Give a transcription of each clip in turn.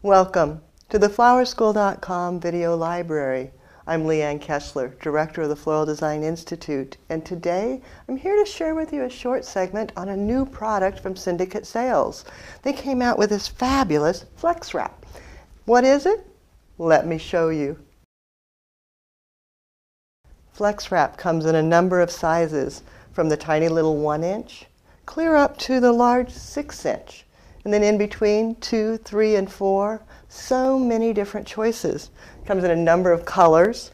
Welcome to the flowerschool.com video library. I'm Leanne Kesler, Director of the Floral Design Institute, and today I'm here to share with you a short segment on a new product from Syndicate Sales. They came out with this fabulous flex wrap. What is it? Let me show you. Flex wrap comes in a number of sizes, from the tiny little 1-inch clear up to the large 6-inch. And then in between 2, 3, and 4, so many different choices. Comes in a number of colors.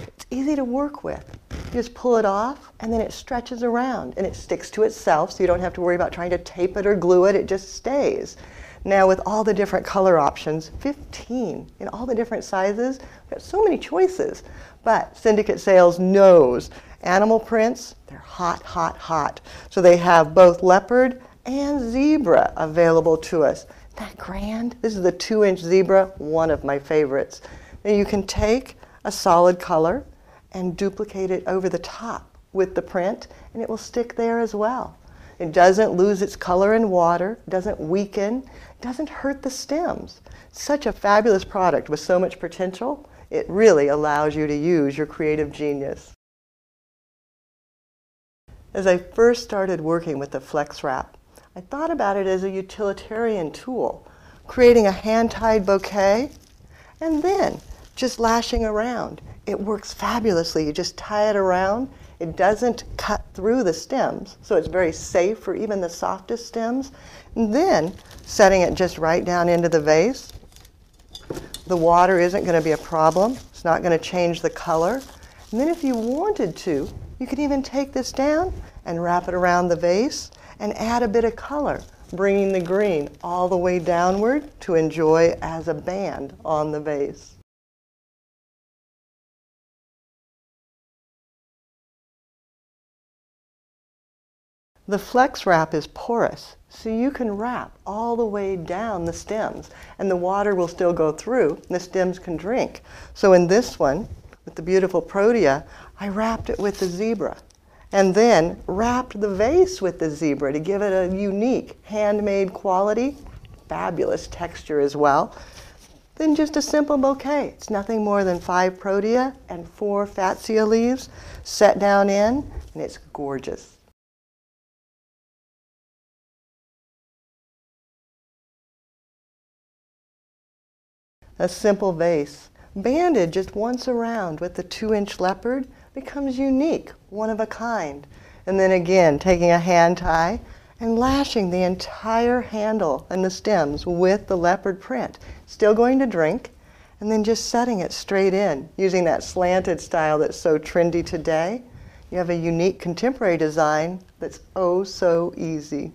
It's easy to work with. You just pull it off and then it stretches around and it sticks to itself, so you don't have to worry about trying to tape it or glue it. It just stays. Now with all the different color options, 15 in all the different sizes, we've got so many choices. But Syndicate Sales knows animal prints, they're hot, hot, hot. So they have both leopard and zebra available to us. Isn't that grand? This is the 2-inch zebra, one of my favorites. Now you can take a solid color and duplicate it over the top with the print, and it will stick there as well. It doesn't lose its color in water, doesn't weaken, doesn't hurt the stems. Such a fabulous product with so much potential. It really allows you to use your creative genius. As I first started working with the flex wrap, I thought about it as a utilitarian tool, creating a hand-tied bouquet and then just lashing around. It works fabulously. You just tie it around. It doesn't cut through the stems, so it's very safe for even the softest stems. And then setting it just right down into the vase. The water isn't going to be a problem. It's not going to change the color. And then if you wanted to, you could even take this down and wrap it around the vase and add a bit of color, bringing the green all the way downward to enjoy as a band on the vase. The flex wrap is porous, so you can wrap all the way down the stems, and the water will still go through, and the stems can drink. So in this one, with the beautiful protea, I wrapped it with the zebra, and then wrapped the vase with the zebra to give it a unique handmade quality, fabulous texture as well. Then just a simple bouquet. It's nothing more than 5 protea and 4 fatsia leaves set down in, and it's gorgeous. A simple vase, banded just once around with the 2-inch leopard, becomes unique, one of a kind. And then again, taking a hand tie and lashing the entire handle and the stems with the leopard print. Still going to drink, and then just setting it straight in, using that slanted style that's so trendy today. You have a unique contemporary design that's oh so easy.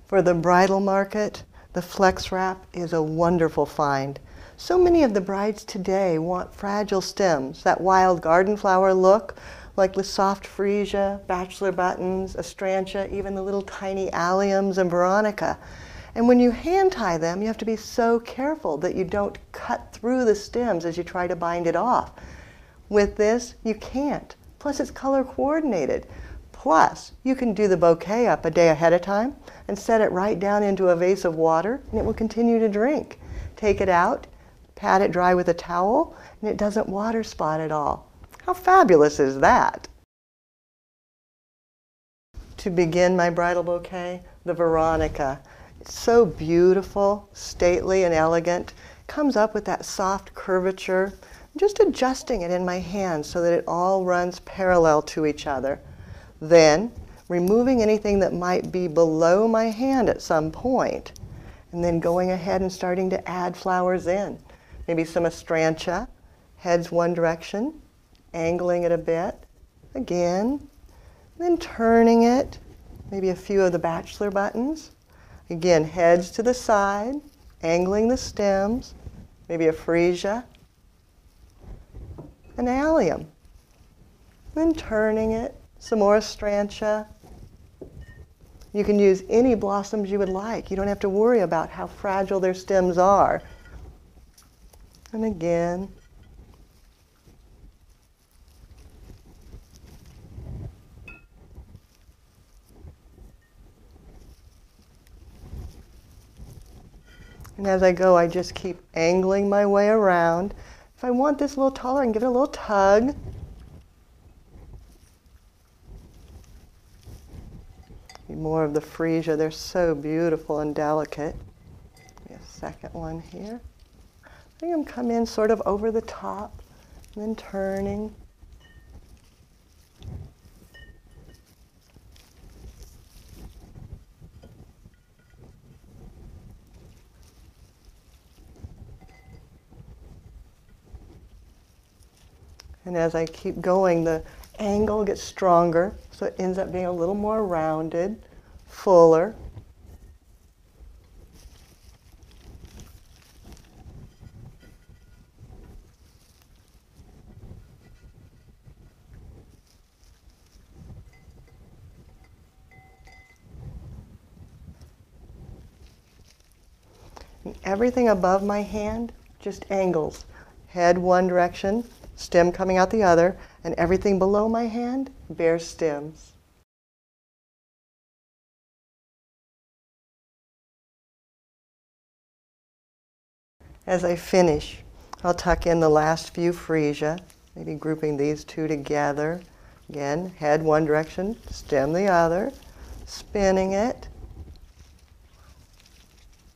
For the bridal market, the flex wrap is a wonderful find. So many of the brides today want fragile stems, that wild garden flower look, like the soft freesia, bachelor buttons, astrantia, even the little tiny alliums and veronica. And when you hand tie them, you have to be so careful that you don't cut through the stems as you try to bind it off. With this, you can't. Plus, it's color coordinated. Plus, you can do the bouquet up a day ahead of time and set it right down into a vase of water, and it will continue to drink. Take it out, pat it dry with a towel, and it doesn't water spot at all. How fabulous is that? To begin my bridal bouquet, the veronica. It's so beautiful, stately, and elegant. Comes up with that soft curvature. I'm just adjusting it in my hand so that it all runs parallel to each other. Then, removing anything that might be below my hand at some point, and then going ahead and starting to add flowers in. Maybe some astrantia, heads one direction, angling it a bit, again, then turning it, maybe a few of the bachelor buttons, again, heads to the side, angling the stems, maybe a freesia, an allium, then turning it, some more astrantia. You can use any blossoms you would like. You don't have to worry about how fragile their stems are. And again. And as I go, I just keep angling my way around. If I want this a little taller, I can give it a little tug. More of the freesia. They're so beautiful and delicate. A second one here. I think I'm come in sort of over the top, and then turning. And as I keep going, the angle gets stronger, so it ends up being a little more rounded, fuller. And everything above my hand just angles. Head one direction, stem coming out the other, and everything below my hand, bare stems. As I finish, I'll tuck in the last few freesia, maybe grouping these two together. Again, head one direction, stem the other, spinning it,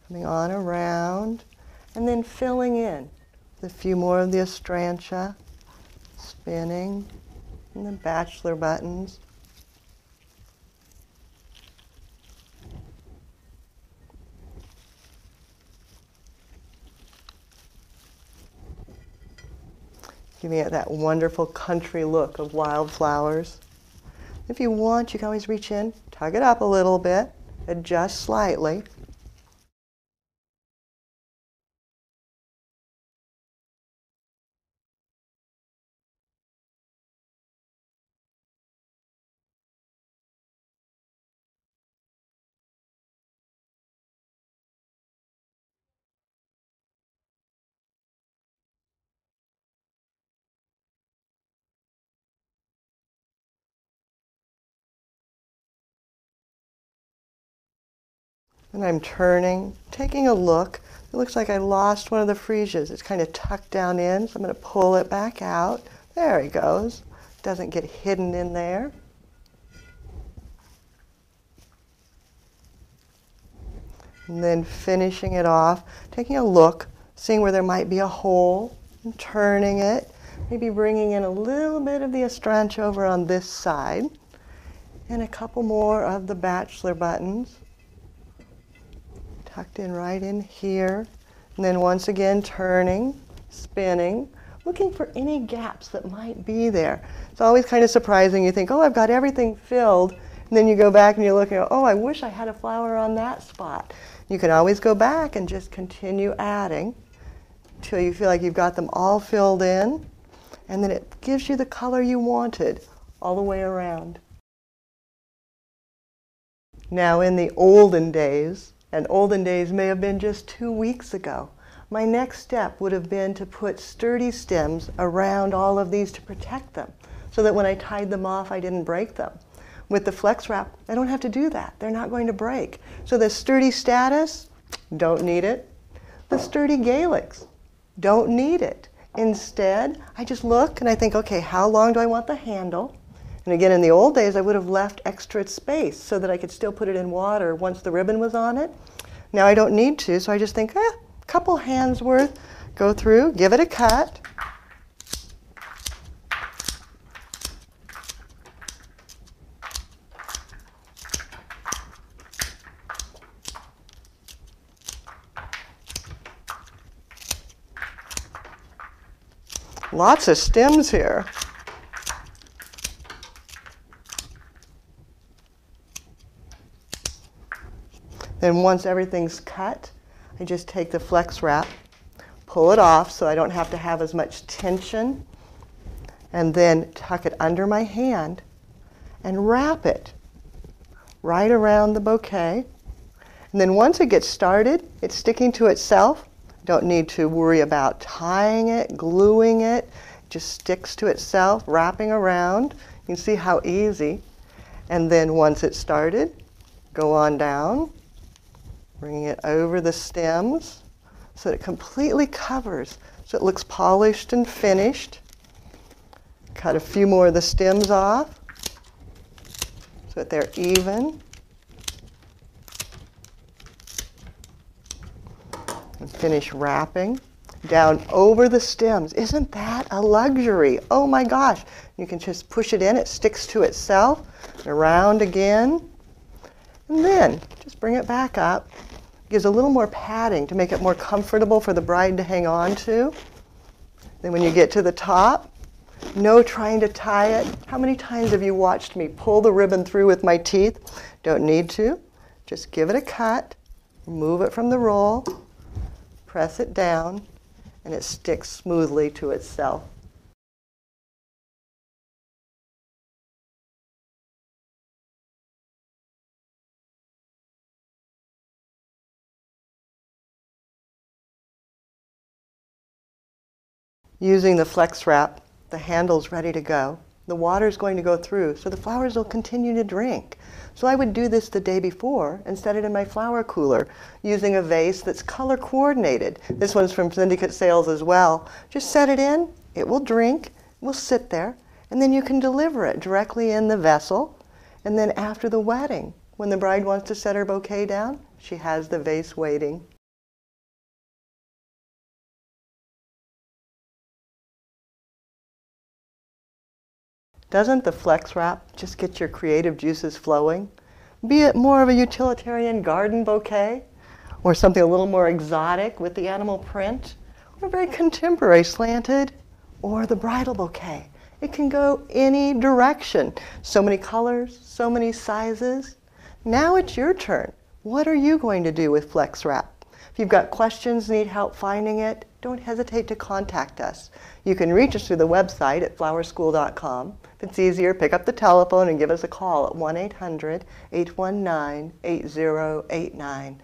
coming on around, and then filling in with a few more of the astrantia, spinning, and the bachelor buttons. Giving it that wonderful country look of wildflowers. If you want, you can always reach in, tug it up a little bit, adjust slightly. And I'm turning, taking a look. It looks like I lost one of the freesias. It's kind of tucked down in, so I'm going to pull it back out. There he goes. Doesn't get hidden in there. And then finishing it off, taking a look, seeing where there might be a hole, and turning it, maybe bringing in a little bit of the astrantia over on this side, and a couple more of the bachelor buttons. Tucked in right in here, and then once again turning, spinning, looking for any gaps that might be there. It's always kind of surprising. You think, oh, I've got everything filled, and then you go back and you look and go, oh, I wish I had a flower on that spot. You can always go back and just continue adding until you feel like you've got them all filled in, and then it gives you the color you wanted all the way around. Now in the olden days, and olden days may have been just 2 weeks ago, my next step would have been to put sturdy stems around all of these to protect them, so that when I tied them off, I didn't break them. With the flex wrap, I don't have to do that. They're not going to break. So the sturdy status, don't need it. The sturdy Galix, don't need it. Instead, I just look and I think, okay, how long do I want the handle? And again, in the old days, I would have left extra space so that I could still put it in water once the ribbon was on it. Now I don't need to, so I just think, a couple hands worth, go through, give it a cut. Lots of stems here. Then once everything's cut, I just take the flex wrap, pull it off so I don't have to have as much tension, and then tuck it under my hand and wrap it right around the bouquet. And then once it gets started, it's sticking to itself. Don't need to worry about tying it, gluing it. It just sticks to itself, wrapping around. You can see how easy. And then once it's started, go on down, bringing it over the stems, so that it completely covers, so it looks polished and finished. Cut a few more of the stems off so that they're even. And finish wrapping down over the stems. Isn't that a luxury? Oh my gosh. You can just push it in, it sticks to itself, around again, and then just bring it back up. Gives a little more padding to make it more comfortable for the bride to hang on to. Then when you get to the top, no trying to tie it. How many times have you watched me pull the ribbon through with my teeth? Don't need to. Just give it a cut, remove it from the roll, press it down, and it sticks smoothly to itself. Using the flex wrap, the handle's ready to go. The water's going to go through, so the flowers will continue to drink. So I would do this the day before and set it in my flower cooler using a vase that's color coordinated. This one's from Syndicate Sales as well. Just set it in, it will drink, it will sit there, and then you can deliver it directly in the vessel. And then after the wedding, when the bride wants to set her bouquet down, she has the vase waiting. Doesn't the flex wrap just get your creative juices flowing? Be it more of a utilitarian garden bouquet, or something a little more exotic with the animal print, or very contemporary slanted, or the bridal bouquet. It can go any direction. So many colors, so many sizes. Now it's your turn. What are you going to do with flex wrap? If you've got questions, need help finding it, don't hesitate to contact us. You can reach us through the website at flowerschool.com. If it's easier, pick up the telephone and give us a call at 1-800-819-8089.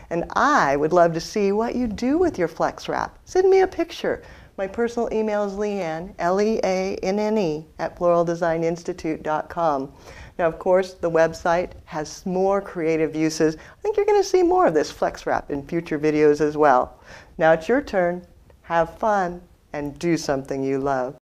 And I would love to see what you do with your flex wrap. Send me a picture. My personal email is Leanne, Leanne, at floraldesigninstitute.com. Now, of course, the website has more creative uses. I think you're going to see more of this flex wrap in future videos as well. Now it's your turn. Have fun and do something you love.